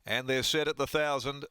And they're set at the 1,000.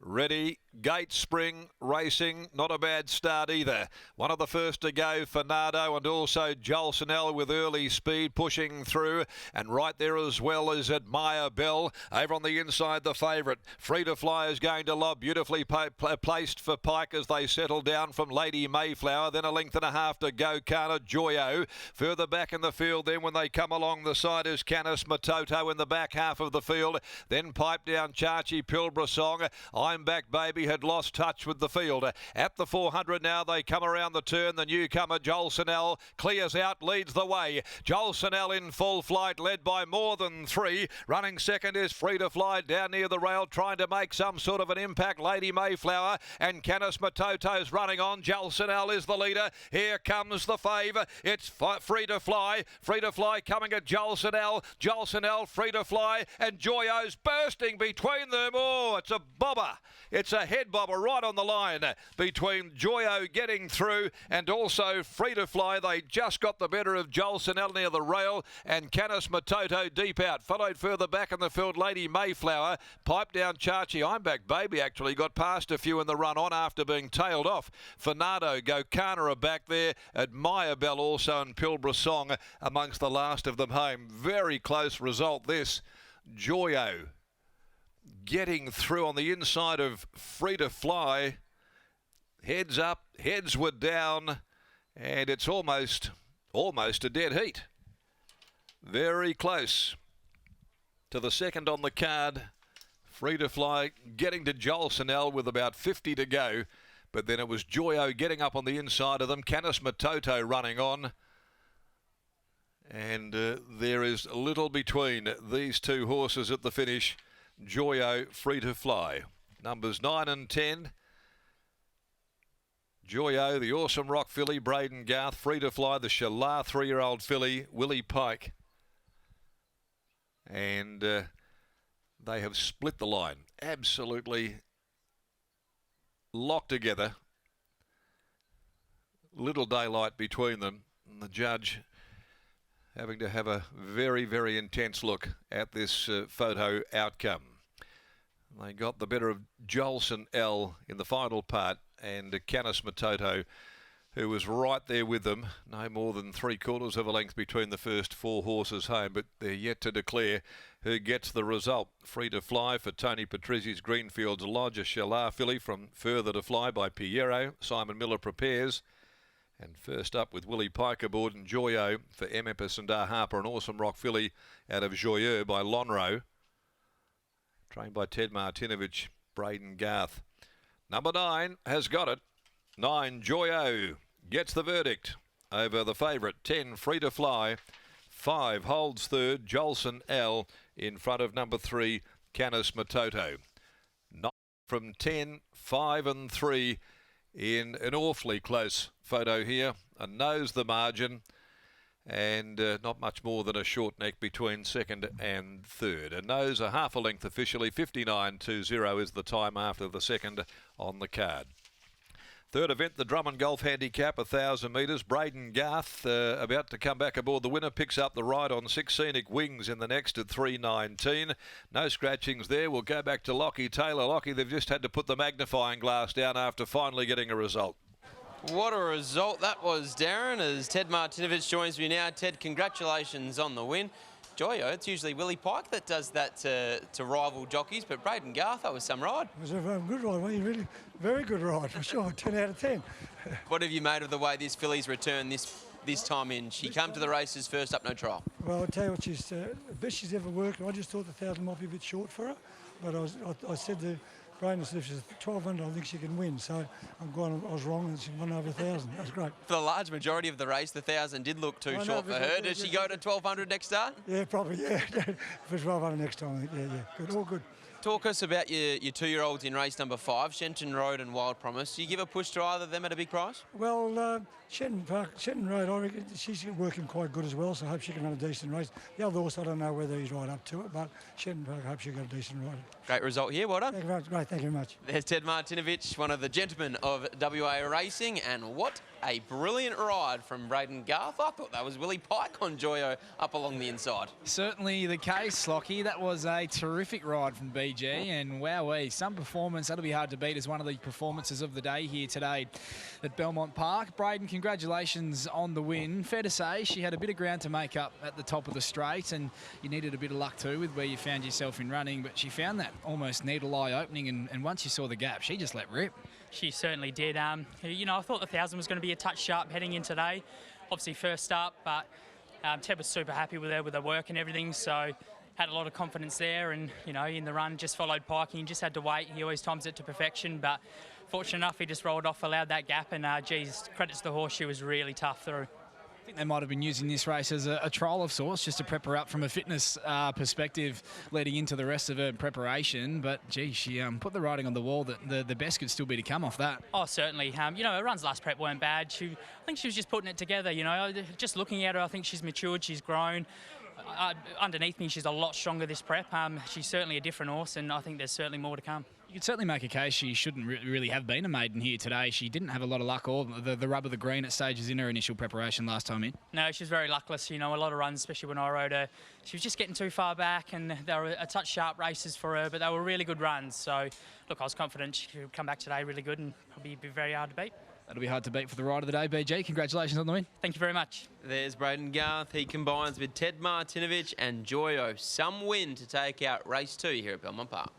Ready, gate spring, racing, not a bad start either. One of the first to go, Fernando, and also Jolsonel with early speed pushing through. And right there as well is Admire Bell. Over on the inside, the favourite. Free to Fly is going to lob, beautifully placed for Pike as they settle down from Lady Mayflower. Then a length and a half to go, Kana Joyoh. Further back in the field then when they come along the side is Canis Matoto in the back half of the field. Then pipe down Chachi Pilbara Song. I'm Back Baby had lost touch with the field. At the 400 now, they come around the turn. The newcomer, Jolsonel, clears out, leads the way. Jolsonel in full flight, led by more than 3. Running second is Free to Fly down near the rail, trying to make some sort of an impact. Lady Mayflower and Canis Matoto's running on. Jolsonel is the leader. Here comes the favour. It's Free to Fly. Free to Fly coming at Jolsonel. Jolsonel, Free to Fly, and Joyoh's bursting between them. Oh, it's a bobber. It's a head bobber right on the line between Joyoh getting through and also Free to Fly. They just got the better of Jolsonel near the rail and Canis Matoto deep out. Followed further back in the field, Lady Mayflower. Pipe down Chachi. I'm Back Baby actually got past a few in the run on after being tailed off. Fernando, Gokana are back there. Admire Bell also and Pilbara Song amongst the last of them home. Very close result this. Joyoh getting through on the inside of Free to Fly. Heads up, heads were down, and it's almost a dead heat. Very close to the second on the card. Free to Fly getting to Jolsonel with about 50 to go, but then it was Joyoh getting up on the inside of them. Canis Matoto running on. And there is little between these two horses at the finish. Joyoh, Free to Fly. Numbers 9 and 10. Joyoh, the Awesome Rock filly, Braden Garth. Free to Fly, the Shalar 3-year-old filly, Willie Pike. And they have split the line. Absolutely locked together. Little daylight between them. And the judge having to have a very, very intense look at this photo outcome. They got the better of Jolsonel in the final part and Canis Matoto, who was right there with them. No more than 3/4 of a length between the first 4 horses home, but they're yet to declare who gets the result. Free to Fly for Tony Patrizzi's Greenfields Lodge, a Shalar filly from Further to Fly by Piero. Simon Miller prepares. And first up with Willie Pike aboard and Joyoh for M. Epicendar Harper, an Awesome Rock filly out of Joyoh by Lonhro. Trained by Ted Martinovich, Braden Garth. Number 9 has got it. 9, Joyoh gets the verdict over the favourite. 10, Free to Fly. 5 holds third, Jolsonel in front of number 3, Canis Matoto. 9 from 10, 5 and 3 in an awfully close photo here. A nose the margin and not much more than a short neck between second and third. A nose a half a length officially. 59.20 is the time after the second on the card. Third event, the Drummond Golf Handicap, 1,000 metres. Braden Garth about to come back aboard. The winner picks up the ride on 6 Scenic Wings in the next at 3.19. No scratchings there. We'll go back to Lockie Taylor. Lockie, they've just had to put the magnifying glass down after finally getting a result. What a result that was, Darren, as Ted Martinovich joins me now. Ted, congratulations on the win. Joyoh, it's usually Willie Pike that does that to rival jockeys, but Braden Garth, that was some ride. It was a good ride, really very good ride for sure, 10 out of 10. What have you made of the way this filly's returned this time in? She came to the races first up, no trial. Well, I'll tell you what, she's the best she's ever worked. I just thought the 1,000 might be a bit short for her, but I said to Braden, if she's 1,200, I think she can win. So I'm glad I was wrong and she won over 1,000. That's great. For the large majority of the race, the 1,000 did look too short for her. Does she go to 1,200 next start? Yeah, probably, yeah. For 1,200 next time, I think, yeah. Good, all good. Talk us about your 2-year-olds in race number 5, Shenton Road and Wild Promise. Do you give a push to either of them at a big price? Well, Shenton Road, I reckon she's working quite good as well, so I hope she can run a decent race. The other horse, I don't know whether he's right up to it, but Shenton Park, I hope she'll get a decent ride. Great result here, well done. Thank you very much. Great, thank you very much. There's Ted Martinovich, one of the gentlemen of WA Racing, and what a brilliant ride from Braden Garth. I thought that was Willie Pike on Joyoh up along the inside. Certainly the case, Lockie. That was a terrific ride from BG, and wowee, some performance. That'll be hard to beat as one of the performances of the day here today at Belmont Park. Braden, congratulations on the win. Fair to say she had a bit of ground to make up at the top of the straight, and you needed a bit of luck too with where you found yourself in running, but she found that almost needle-eye opening, and once you saw the gap, she just let rip. She certainly did. You know, I thought the 1,000 was going to be a touch sharp heading in today. Obviously first up, but Ted was super happy with her work and everything, so had a lot of confidence there, and, you know, in the run just followed Pike. He just had to wait. He always times it to perfection, but fortunate enough, he just rolled off, allowed that gap, and, geez, credits to the horse. She was really tough through. I think they might have been using this race as a trial of sorts, just to prep her up from a fitness perspective leading into the rest of her preparation. But, gee, she put the writing on the wall that the best could still be to come off that. Oh, certainly. You know, her runs last prep weren't bad. I think she was just putting it together, you know. Just looking at her, I think she's matured, she's grown. Underneath me, she's a lot stronger this prep. She's certainly a different horse, and I think there's certainly more to come. You could certainly make a case she shouldn't really have been a maiden here today. She didn't have a lot of luck or the rub of the green at stages in her initial preparation last time in. No, she was very luckless. You know, a lot of runs, especially when I rode her. She was just getting too far back, and they were a touch sharp races for her, but they were really good runs. So, look, I was confident she could come back today really good and probably be very hard to beat. That'll be hard to beat for the ride of the day, BG. Congratulations on the win. Thank you very much. There's Braden Garth. He combines with Ted Martinovich and Joyoh. Some win to take out race 2 here at Belmont Park.